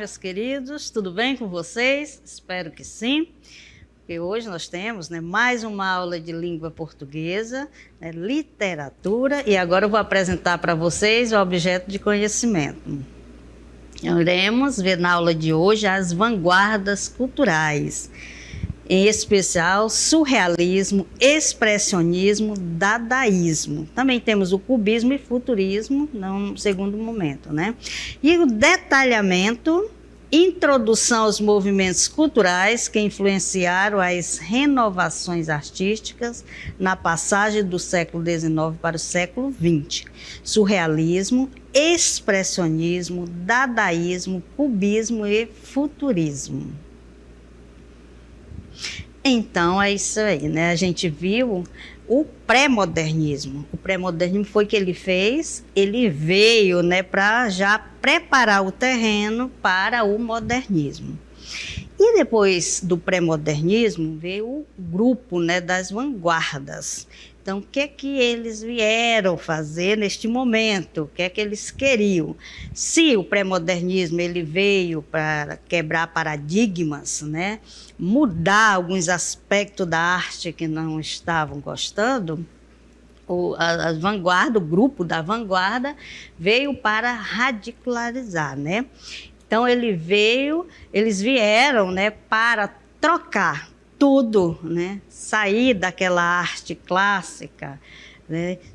meus queridos, tudo bem com vocês? Espero que sim, porque hoje nós temos, mais uma aula de língua portuguesa, literatura, e agora eu vou apresentar para vocês o objeto de conhecimento. Iremos ver na aula de hoje as vanguardas culturais, em especial surrealismo, expressionismo, dadaísmo. Também temos o cubismo e futurismo, num segundo momento, E o detalhamento, introdução aos movimentos culturais que influenciaram as renovações artísticas na passagem do século XIX para o século XX. Surrealismo, expressionismo, dadaísmo, cubismo e futurismo. Então, é isso aí, A gente viu o pré-modernismo. O pré-modernismo foi o que ele fez, ele veio, para já preparar o terreno para o modernismo. E depois do pré-modernismo veio o grupo, das vanguardas. Então, o que é que eles vieram fazer neste momento? O que é que eles queriam? Se o pré-modernismo ele veio para quebrar paradigmas, mudar alguns aspectos da arte que não estavam gostando, a vanguarda, o grupo da vanguarda, veio para radicalizar, Então, eles vieram, para trocar tudo, sair daquela arte clássica,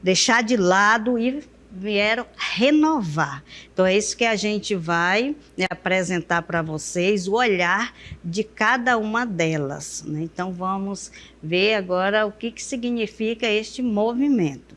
deixar de lado e vieram renovar. Então, é isso que a gente vai apresentar para vocês, o olhar de cada uma delas. Então, vamos ver agora o que significa este movimento.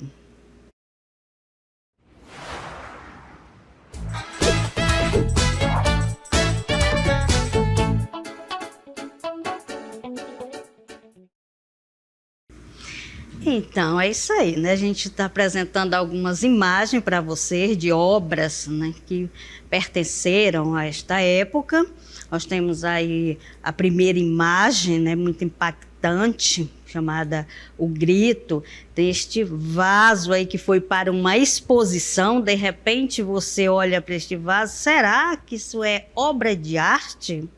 Então, é isso aí, A gente está apresentando algumas imagens para vocês de obras, que pertenceram a esta época. Nós temos aí a primeira imagem, muito impactante, chamada O Grito. Tem este vaso aí que foi para uma exposição. De repente, você olha para este vaso, será que isso é obra de arte?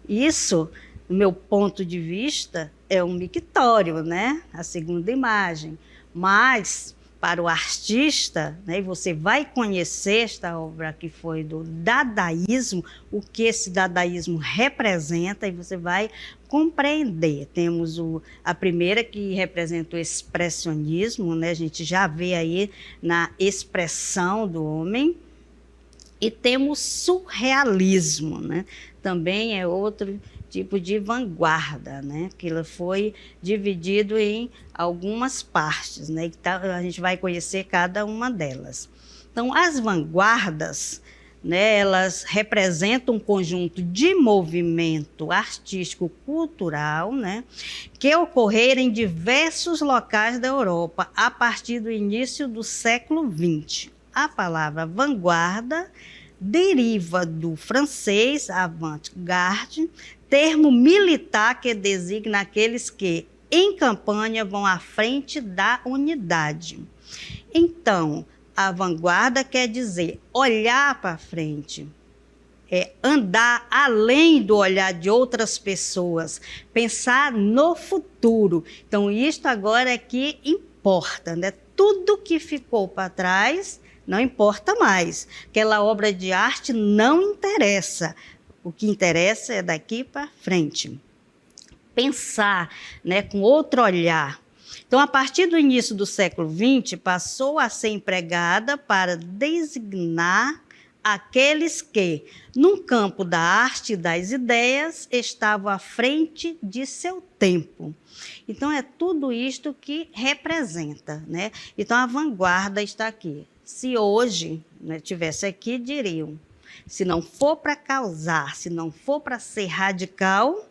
Isso, do meu ponto de vista, é um mictório, a segunda imagem. Mas, para o artista, e você vai conhecer esta obra que foi do dadaísmo, o que esse dadaísmo representa, e você vai compreender. Temos a primeira que representa o expressionismo, a gente já vê aí na expressão do homem. E temos surrealismo, Também é outro tipo de vanguarda, que ela foi dividido em algumas partes, a gente vai conhecer cada uma delas. Então, as vanguardas, elas representam um conjunto de movimento artístico cultural, que ocorreram em diversos locais da Europa a partir do início do século XX. A palavra vanguarda deriva do francês avant-garde, termo militar que designa aqueles que, em campanha, vão à frente da unidade. Então, a vanguarda quer dizer olhar para frente, andar além do olhar de outras pessoas, pensar no futuro. Então, isto agora é que importa, Tudo que ficou para trás não importa mais. Aquela obra de arte não interessa. O que interessa é daqui para frente. Pensar, com outro olhar. Então, a partir do início do século XX, passou a ser empregada para designar aqueles que, no campo da arte e das ideias, estavam à frente de seu tempo. Então, é tudo isto que representa, Então, a vanguarda está aqui. Se hoje tivesse aqui, diriam, se não for para causar, se não for para ser radical,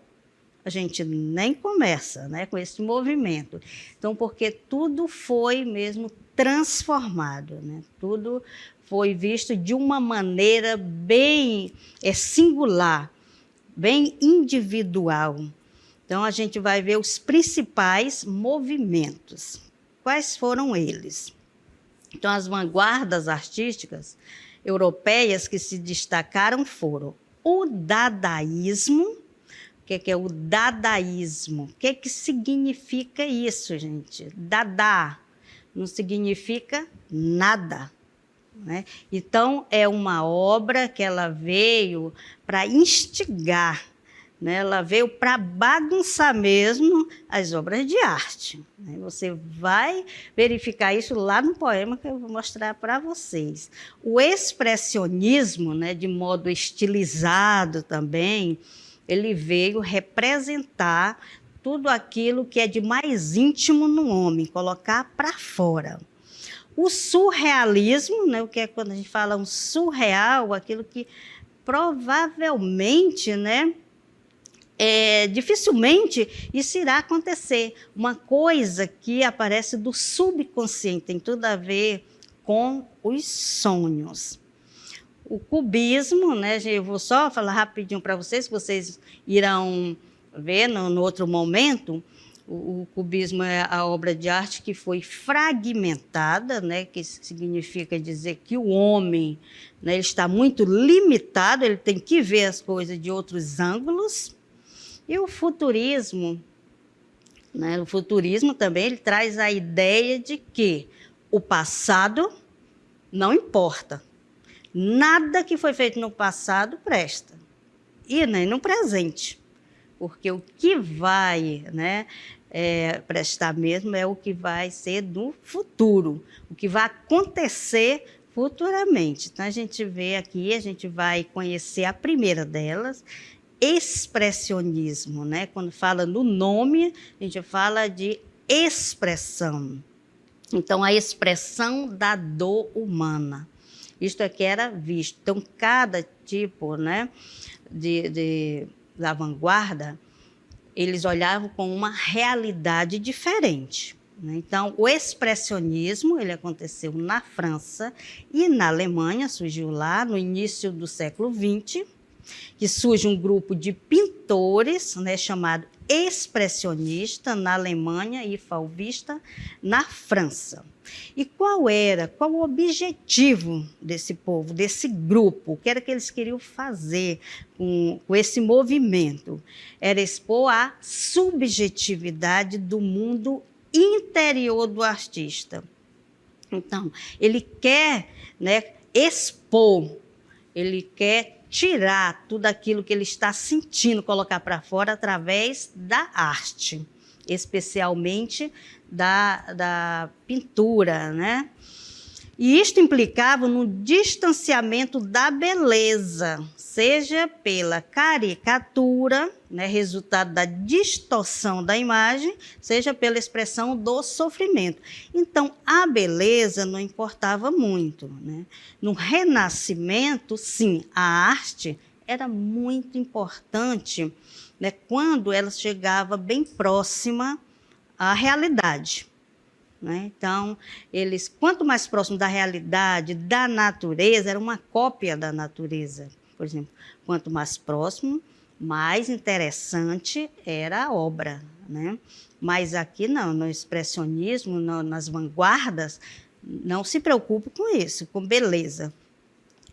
a gente nem começa com esse movimento. Então, porque tudo foi mesmo transformado, Tudo foi visto de uma maneira bem singular, bem individual. Então, a gente vai ver os principais movimentos. Quais foram eles? Então, as vanguardas artísticas europeias que se destacaram foram o dadaísmo. O que é o dadaísmo? O que significa isso, gente? Dada não significa nada, né? Então, é uma obra que ela veio para instigar, né? Ela veio para bagunçar mesmo as obras de arte, né? Você vai verificar isso lá no poema que eu vou mostrar para vocês. O expressionismo, né, de modo estilizado também, ele veio representar tudo aquilo que é de mais íntimo no homem, colocar para fora. O surrealismo, né, o que é quando a gente fala um surreal, aquilo que provavelmente, né, dificilmente isso irá acontecer. Uma coisa que aparece do subconsciente, tem tudo a ver com os sonhos. O cubismo, né, eu vou só falar rapidinho para vocês, que vocês irão ver no outro momento. O cubismo é a obra de arte que foi fragmentada, né, que significa dizer que o homem, né, ele está muito limitado, ele tem que ver as coisas de outros ângulos. E o futurismo, né, o futurismo também ele traz a ideia de que o passado não importa. Nada que foi feito no passado presta, e nem no presente, porque o que vai, né, prestar mesmo é o que vai ser do futuro, o que vai acontecer futuramente. Então, a gente vê aqui, a gente vai conhecer a primeira delas, expressionismo, né? Quando fala no nome, a gente fala de expressão. Então, a expressão da dor humana. Isto é que era visto. Então, cada tipo, né, da vanguarda, eles olhavam com uma realidade diferente, né? Então, o expressionismo ele aconteceu na França e na Alemanha, surgiu lá no início do século XX, que surge um grupo de pintores, né, chamado expressionista na Alemanha e fauvista na França. E qual o objetivo desse povo, desse grupo? O que era que eles queriam fazer com esse movimento? Era expor a subjetividade do mundo interior do artista. Então, ele quer, né, expor, ele quer tirar tudo aquilo que ele está sentindo, colocar para fora através da arte, especialmente da pintura, né? E isto implicava no distanciamento da beleza, seja pela caricatura, né, resultado da distorção da imagem, seja pela expressão do sofrimento. Então, a beleza não importava muito, né? No Renascimento, sim, a arte era muito importante, né, quando ela chegava bem próxima à realidade. Né? Então, eles, quanto mais próximo da realidade, da natureza, era uma cópia da natureza. Por exemplo, quanto mais próximo, mais interessante era a obra. Né? Mas aqui não, no expressionismo, nas vanguardas, não se preocupe com isso, com beleza.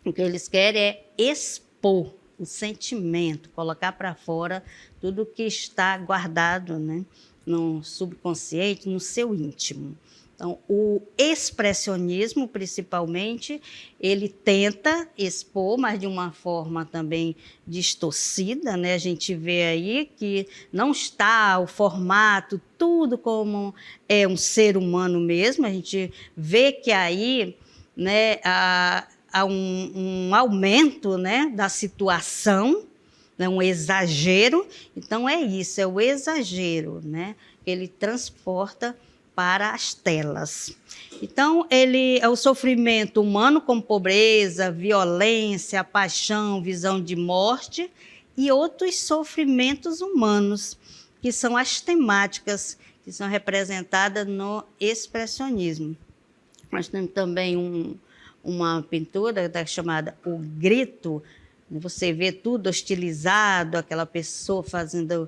O que eles querem é expor o sentimento, colocar para fora tudo que está guardado, né, no subconsciente, no seu íntimo. Então, o expressionismo, principalmente, ele tenta expor, mas de uma forma também distorcida, né? A gente vê aí que não está o formato, tudo como é um ser humano mesmo. A gente vê que aí, né, há um aumento, né, da situação, né, um exagero. Então, é isso, é o exagero, né, que ele transporta para as telas. Então, ele é o sofrimento humano como pobreza, violência, paixão, visão de morte e outros sofrimentos humanos, que são as temáticas que são representadas no expressionismo. Nós temos também uma pintura chamada O Grito, Você vê tudo hostilizado, aquela pessoa fazendo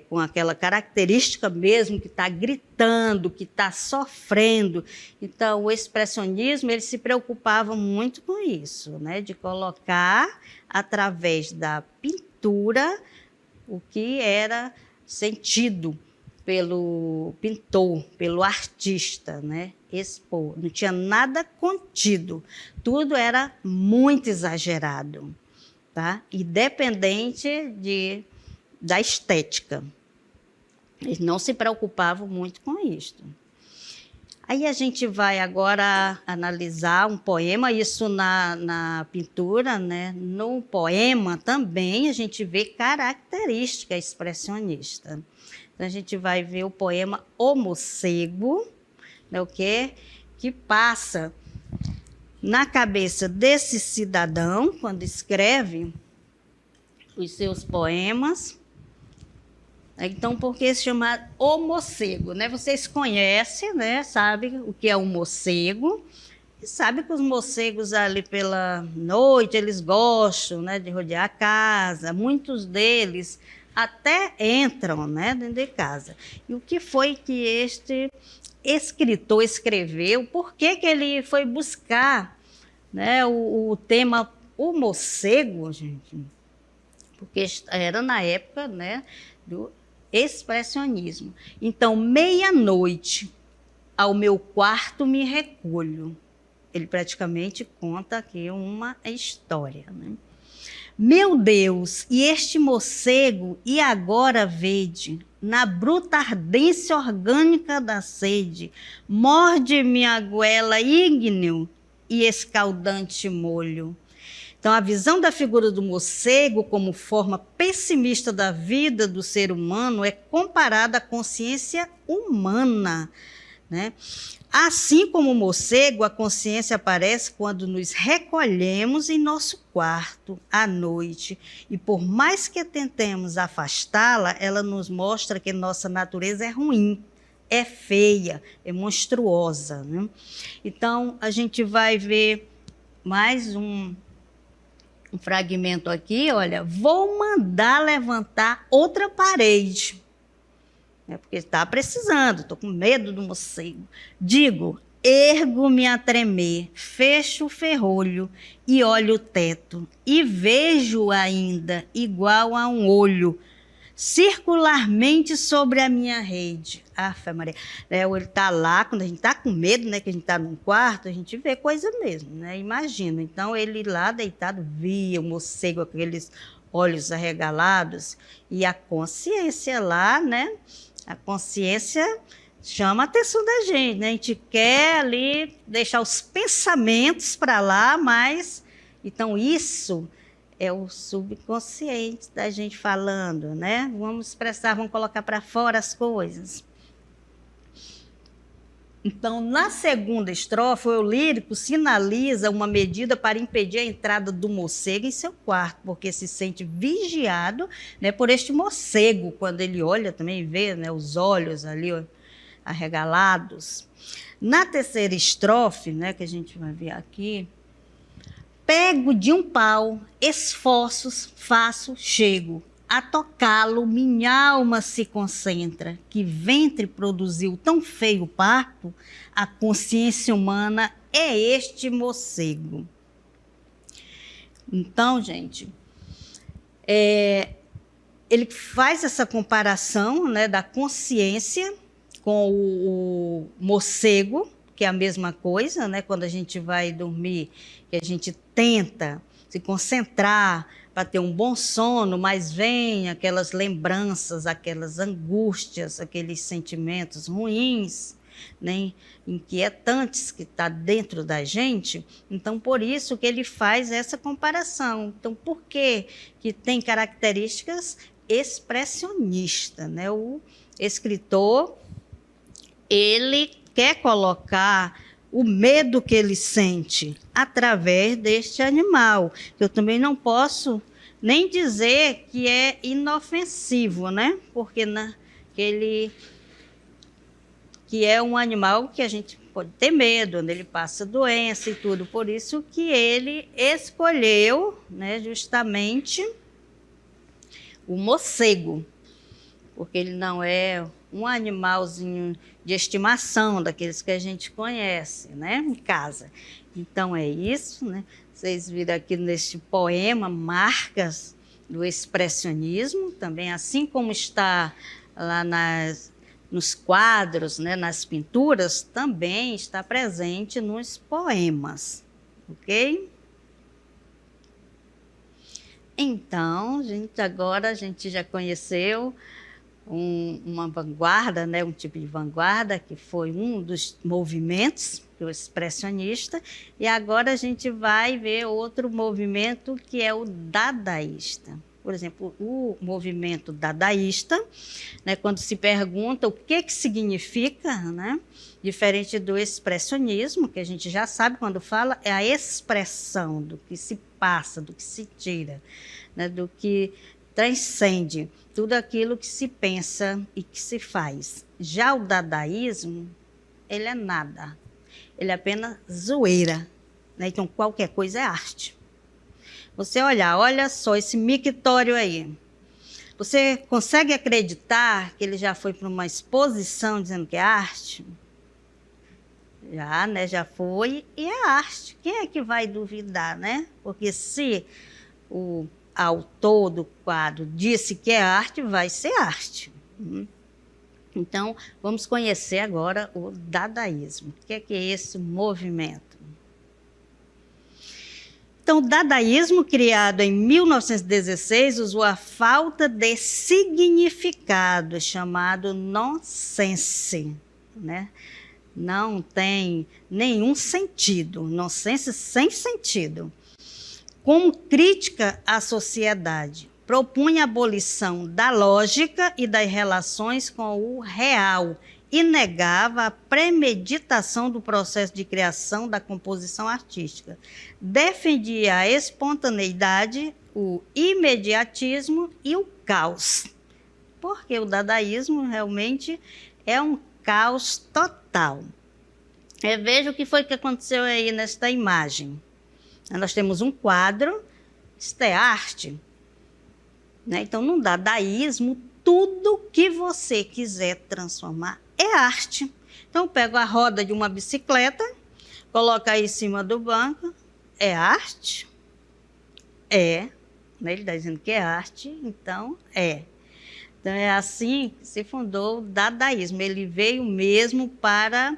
com aquela característica mesmo, que está gritando, que está sofrendo. Então, o expressionismo, ele se preocupava muito com isso, né? De colocar, através da pintura, o que era sentido pelo pintor, pelo artista, né? Expor. Não tinha nada contido, tudo era muito exagerado. Tá? Independente da estética. Eles não se preocupavam muito com isso. Aí a gente vai agora analisar um poema, isso na pintura, né? No poema também a gente vê característica expressionista. Então a gente vai ver o poema O Morcego, né? O que passa na cabeça desse cidadão, quando escreve os seus poemas. Então, por que se chama O Morcego? Né? Vocês conhecem, né? Sabem o que é um morcego. E sabem que os morcegos ali pela noite, eles gostam, né, de rodear a casa. Muitos deles até entram, né, dentro de casa. E o que foi que este escritor escreveu? Por que ele foi buscar, né, o tema O Morcego, gente? Porque era na época, né, do expressionismo. Então, meia-noite, ao meu quarto me recolho. Ele praticamente conta aqui uma história, né? Meu Deus, e este morcego, e agora vede, na bruta ardência orgânica da sede, morde-me a goela ígneo e escaldante molho. Então, a visão da figura do morcego como forma pessimista da vida do ser humano é comparada à consciência humana, né? Assim como o morcego, a consciência aparece quando nos recolhemos em nosso quarto à noite. E por mais que tentemos afastá-la, ela nos mostra que nossa natureza é ruim, é feia, é monstruosa, né? Então, a gente vai ver mais um fragmento aqui, olha. Vou mandar levantar outra parede. Porque está precisando, estou com medo do morcego. Digo, ergo-me a tremer, fecho o ferrolho e olho o teto, e vejo ainda, igual a um olho, circularmente sobre a minha rede. Aff, Maria. Ele está lá, quando a gente está com medo, né, que a gente está num quarto, a gente vê coisa mesmo, né? Imagina. Então, ele lá deitado via o morcego, aqueles olhos arregalados, e a consciência lá, né? A consciência chama a atenção da gente, né? A gente quer ali deixar os pensamentos para lá, mas... Então, isso é o subconsciente da gente falando, né? Vamos expressar, vamos colocar para fora as coisas. Então, na segunda estrofe, o lírico sinaliza uma medida para impedir a entrada do morcego em seu quarto, porque se sente vigiado, né, por este morcego, quando ele olha também e vê, né, os olhos ali arregalados. Na terceira estrofe, né, que a gente vai ver aqui, pego de um pau, esforços, faço, chego. A tocá-lo, minha alma se concentra, que ventre produziu tão feio parto, a consciência humana é este morcego. Então, gente, ele faz essa comparação, né, da consciência com o morcego, que é a mesma coisa, né, quando a gente vai dormir, que a gente tenta se concentrar para ter um bom sono, mas vem aquelas lembranças, aquelas angústias, aqueles sentimentos ruins, né, inquietantes que está dentro da gente. Então, por isso que ele faz essa comparação. Então, por que tem características expressionistas, né? O escritor, ele quer colocar o medo que ele sente através deste animal. Eu também não posso nem dizer que é inofensivo, né? Porque que é um animal que a gente pode ter medo, onde ele passa doença e tudo. Por isso que ele escolheu, né, justamente o morcego, porque ele não é um animalzinho de estimação, daqueles que a gente conhece, né, em casa. Então é isso, né? Vocês viram aqui neste poema marcas do expressionismo, também assim como está lá nos quadros, né, nas pinturas, também está presente nos poemas, ok? Então, gente, agora a gente já conheceu uma vanguarda, né, um tipo de vanguarda, que foi um dos movimentos do expressionista, e agora a gente vai ver outro movimento que é o dadaísta. Por exemplo, o movimento dadaísta, né, quando se pergunta o que significa, né, diferente do expressionismo, que a gente já sabe quando fala, é a expressão do que se passa, do que se tira, né, do que transcende tudo aquilo que se pensa e que se faz. Já o dadaísmo, ele é nada, ele é apenas zoeira, né? Então qualquer coisa é arte. Você olha só esse mictório aí, você consegue acreditar que ele já foi para uma exposição dizendo que é arte? Já, né? Já foi, e é arte. Quem é que vai duvidar, né? Porque se o autor do quadro disse que é arte, vai ser arte. Então, vamos conhecer agora o dadaísmo. O que é esse movimento? Então, o dadaísmo, criado em 1916, usou a falta de significado, chamado nonsense, né? Não tem nenhum sentido, nonsense sem sentido. Como crítica à sociedade, propunha a abolição da lógica e das relações com o real e negava a premeditação do processo de criação da composição artística. Defendia a espontaneidade, o imediatismo e o caos, porque o dadaísmo realmente é um caos total. Veja o que foi que aconteceu aí nesta imagem. Nós temos um quadro, isto é arte, né? Então, no dadaísmo, tudo que você quiser transformar é arte. Então, eu pego a roda de uma bicicleta, coloco aí em cima do banco, é arte? É, né? Ele está dizendo que é arte, então é. Então, é assim que se fundou o dadaísmo. Ele veio mesmo para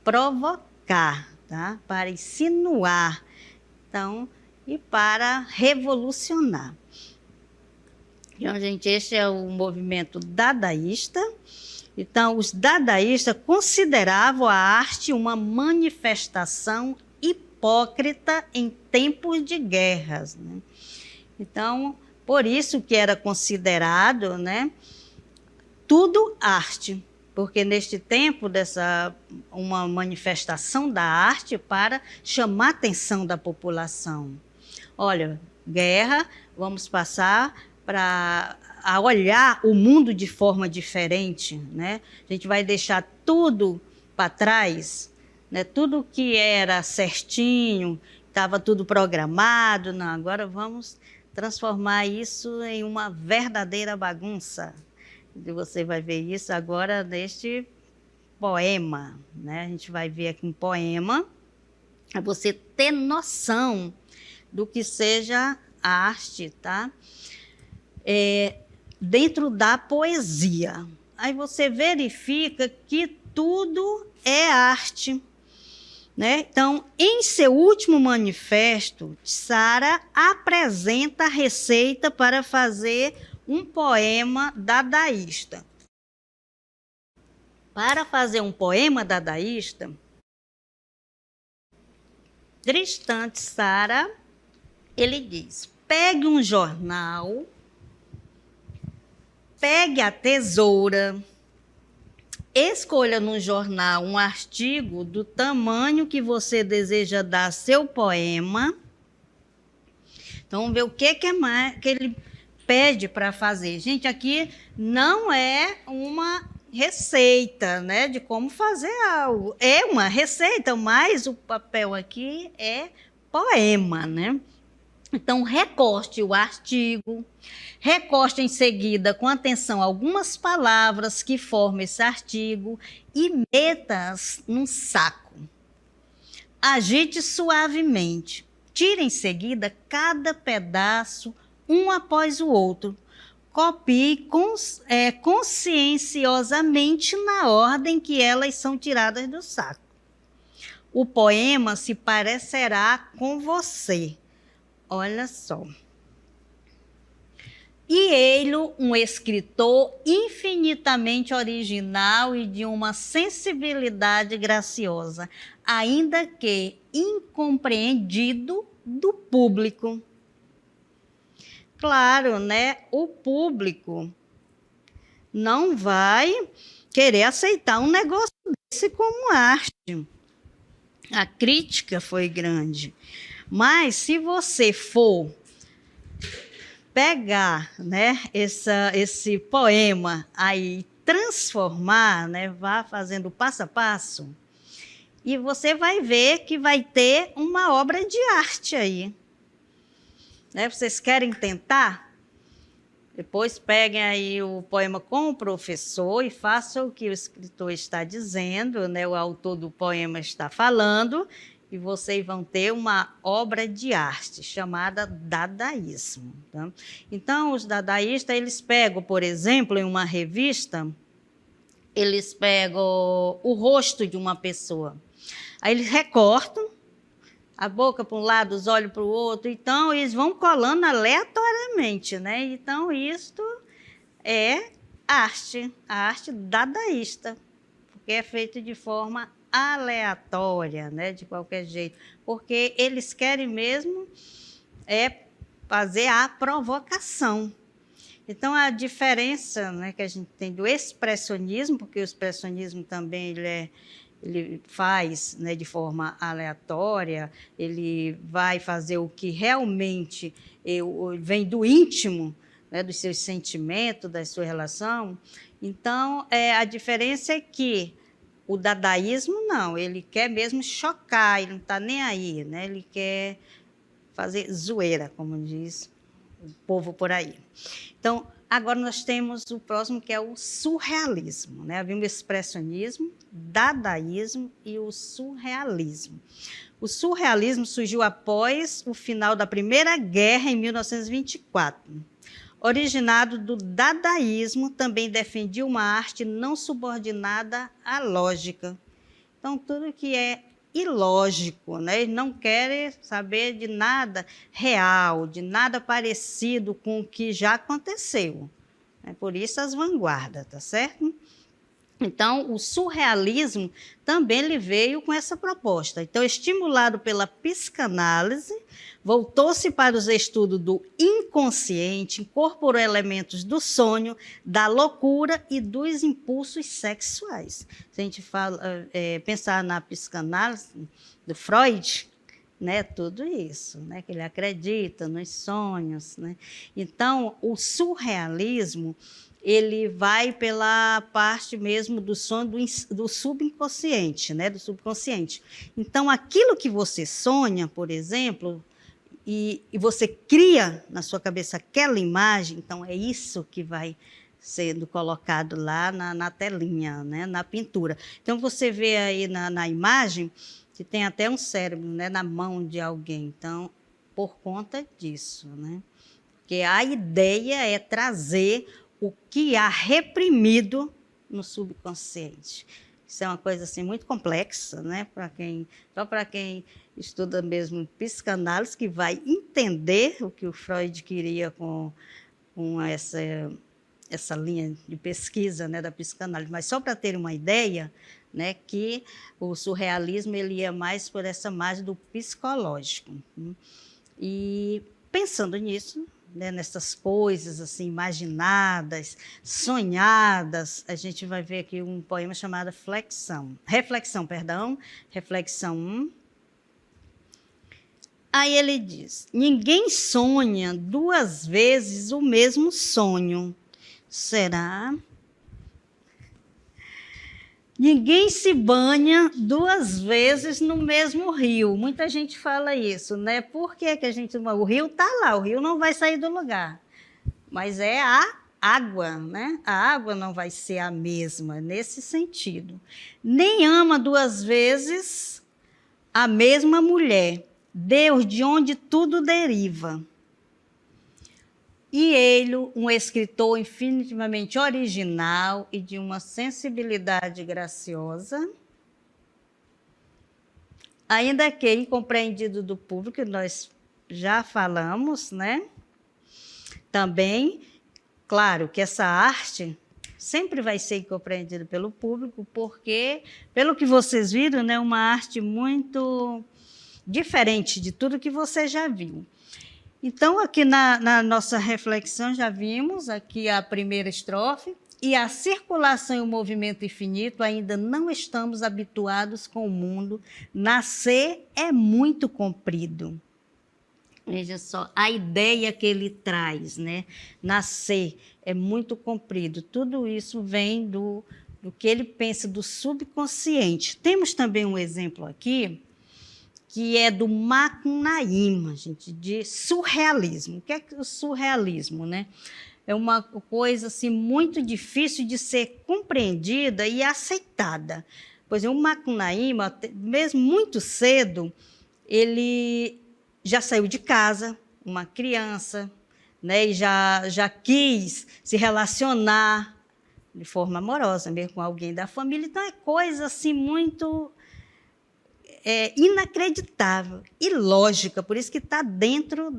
provocar, tá? Para insinuar, então, e para revolucionar. Então, gente, este é o movimento dadaísta. Então, os dadaístas consideravam a arte uma manifestação hipócrita em tempos de guerras, né? Então, por isso que era considerado, né, tudo arte, porque neste tempo uma manifestação da arte para chamar a atenção da população. Olha, guerra, vamos passar a olhar o mundo de forma diferente, né? A gente vai deixar tudo para trás, né? Tudo que era certinho, estava tudo programado, não, agora vamos transformar isso em uma verdadeira bagunça. E você vai ver isso agora neste poema, né? A gente vai ver aqui um poema, para você ter noção do que seja a arte, tá? Dentro da poesia. Aí você verifica que tudo é arte, né? Então, em seu último manifesto, Sara apresenta a receita para fazer um poema dadaísta. Para fazer um poema dadaísta, Tristan Tzara, ele diz: pegue um jornal, pegue a tesoura, escolha no jornal um artigo do tamanho que você deseja dar seu poema. Então, vamos ver o que é mais que ele pede para fazer. Gente, aqui não é uma receita, né, de como fazer algo. É uma receita, mas o papel aqui é poema, né? Então, recorte o artigo, recorte em seguida com atenção algumas palavras que formam esse artigo e meta-as num saco. Agite suavemente. Tire em seguida cada pedaço, um após o outro. Copie conscienciosamente na ordem que elas são tiradas do saco. O poema se parecerá com você. Olha só. E ele, um escritor infinitamente original e de uma sensibilidade graciosa, ainda que incompreendido do público. Claro, né? O público não vai querer aceitar um negócio desse como arte. A crítica foi grande. Mas se você for pegar, né, esse poema aí, transformar, né, vá fazendo passo a passo, e você vai ver que vai ter uma obra de arte aí. Né? Vocês querem tentar? Depois peguem aí o poema com o professor e façam o que o escritor está dizendo, né, o autor do poema está falando, e vocês vão ter uma obra de arte chamada dadaísmo. Tá? Então, os dadaístas, eles pegam, por exemplo, em uma revista, eles pegam o rosto de uma pessoa. Aí eles recortam a boca para um lado, os olhos para o outro, então eles vão colando aleatoriamente, né? Então, isto é arte, a arte dadaísta, porque é feito de forma aleatória, né, de qualquer jeito, porque eles querem mesmo fazer a provocação. Então, a diferença, né, que a gente tem do expressionismo, porque o expressionismo também ele faz, né, de forma aleatória, ele vai fazer o que realmente vem do íntimo, né, dos seus sentimentos, da sua relação. Então, a diferença é que o dadaísmo, não, ele quer mesmo chocar, ele não está nem aí, né? Ele quer fazer zoeira, como diz o povo por aí. Então, agora nós temos o próximo, que é o surrealismo. Né? Havia o expressionismo, dadaísmo e o surrealismo. O surrealismo surgiu após o final da Primeira Guerra, em 1924. Originado do dadaísmo, também defendia uma arte não subordinada à lógica. Então, tudo que é ilógico, né? Eles não querem saber de nada real, de nada parecido com o que já aconteceu. Por isso as vanguardas, tá certo? Então, o surrealismo também lhe veio com essa proposta. Então, estimulado pela psicanálise, voltou-se para os estudos do inconsciente, incorporou elementos do sonho, da loucura e dos impulsos sexuais. Se a gente pensar na psicanálise do Freud, né, tudo isso, né, que ele acredita nos sonhos. Né? Então, o surrealismo ele vai pela parte mesmo do sonho do subconsciente, né, do subconsciente. Então, aquilo que você sonha, por exemplo, e você cria na sua cabeça aquela imagem, então é isso que vai sendo colocado lá na telinha, né, na pintura. Então, você vê aí na imagem que tem até um cérebro, né, na mão de alguém. Então, por conta disso, né? Porque a ideia é trazer o que há reprimido no subconsciente. Isso é uma coisa assim, muito complexa, né? Só para quem estuda mesmo psicanálise, que vai entender o que o Freud queria com essa linha de pesquisa, né, da psicanálise. Mas só para ter uma ideia, né, que o surrealismo ele ia mais por essa margem do psicológico. E pensando nisso, né, nessas coisas assim imaginadas, sonhadas, a gente vai ver aqui um poema chamado Reflexão 1. Aí ele diz: ninguém sonha duas vezes o mesmo sonho. Será? Ninguém se banha 2 vezes no mesmo rio. Muita gente fala isso, né? Por que que a gente... O rio está lá, o rio não vai sair do lugar. Mas é a água, né? A água não vai ser a mesma, nesse sentido. Nem ama 2 vezes a mesma mulher. Deus, de onde tudo deriva. E ele, um escritor infinitamente original e de uma sensibilidade graciosa, ainda que incompreendido do público, nós já falamos, né? Também, claro que essa arte sempre vai ser incompreendida pelo público, porque, pelo que vocês viram, né, uma arte muito diferente de tudo que você já viu. Então, aqui na nossa reflexão, já vimos aqui a primeira estrofe, e a circulação e o movimento infinito, ainda não estamos habituados com o mundo. Nascer é muito comprido. Veja só, a ideia que ele traz, né? Nascer é muito comprido. Tudo isso vem do que ele pensa do subconsciente. Temos também um exemplo aqui, que é do Macunaíma, gente, de surrealismo. O que é o surrealismo, né? É uma coisa assim, muito difícil de ser compreendida e aceitada. Pois é, o Macunaíma, mesmo muito cedo, ele já saiu de casa, uma criança, né? E já quis se relacionar de forma amorosa, mesmo com alguém da família. Então, é coisa assim, muito... inacreditável e lógica, por isso que está dentro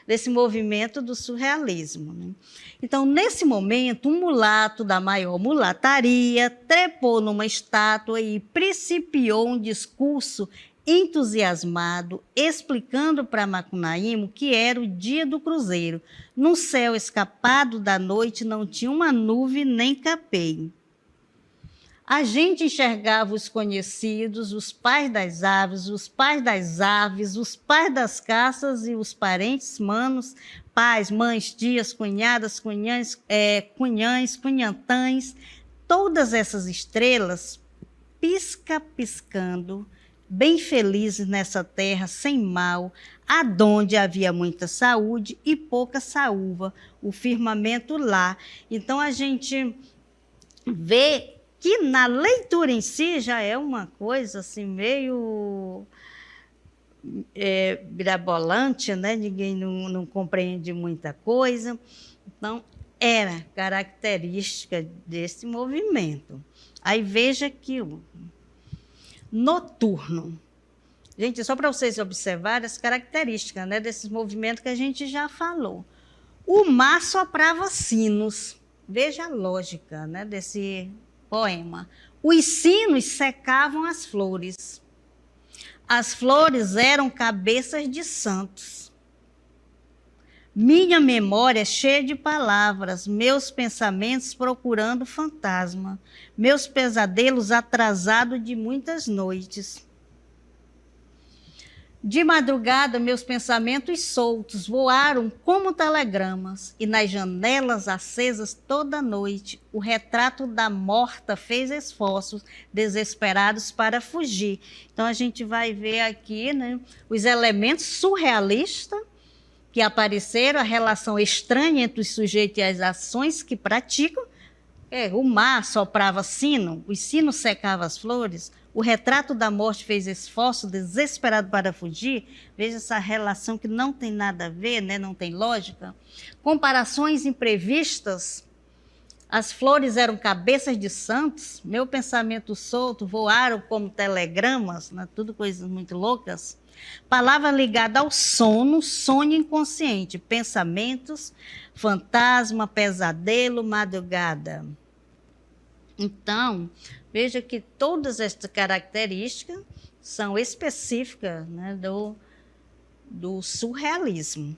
desse movimento do surrealismo, né? Então, nesse momento, um mulato da maior mulataria trepou numa estátua e principiou um discurso entusiasmado, explicando para Macunaíma que era o dia do cruzeiro. No céu escapado da noite não tinha uma nuvem nem capeio. A gente enxergava os conhecidos, os pais das aves, os pais das aves, os pais das caças e os parentes manos, pais, mães, tias, cunhadas, cunhães, cunhantães, todas essas estrelas piscando, bem felizes nessa terra sem mal, aonde havia muita saúde e pouca saúva, o firmamento lá. Então a gente vê que na leitura em si já é uma coisa assim meio mirabolante, né? Ninguém não compreende muita coisa. Então, era característica desse movimento. Aí veja que o noturno. Gente, só para vocês observarem as características, né, desses movimentos que a gente já falou. O mar soprava sinos. Veja a lógica, né, desse poema. Os sinos secavam as flores. As flores eram cabeças de santos. Minha memória é cheia de palavras, meus pensamentos procurando fantasma, meus pesadelos atrasados de muitas noites. De madrugada, meus pensamentos soltos voaram como telegramas, e nas janelas acesas toda noite, o retrato da morta fez esforços desesperados para fugir. Então, a gente vai ver aqui, né, os elementos surrealistas que apareceram, a relação estranha entre os sujeitos e as ações que praticam. O mar soprava sino, os sinos secavam as flores, o retrato da morte fez esforço desesperado para fugir. Veja essa relação que não tem nada a ver, né? Não tem lógica. Comparações imprevistas. As flores eram cabeças de santos, meu pensamento solto voaram como telegramas, né? Tudo coisas muito loucas. Palavra ligada ao sono, sonho inconsciente, pensamentos, fantasma, pesadelo, madrugada. Então, veja que todas estas características são específicas, né, do surrealismo.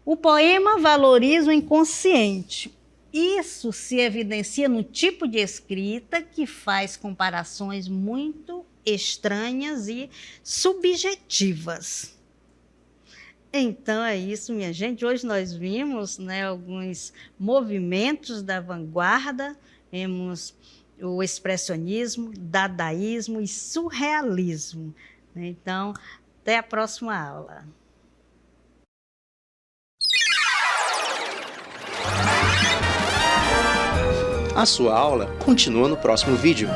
O poema valoriza o inconsciente. Isso se evidencia no tipo de escrita que faz comparações muito estranhas e subjetivas. Então, é isso, minha gente. Hoje nós vimos, né, alguns movimentos da vanguarda, vimos o expressionismo, dadaísmo e surrealismo. Então, até a próxima aula. A sua aula continua no próximo vídeo.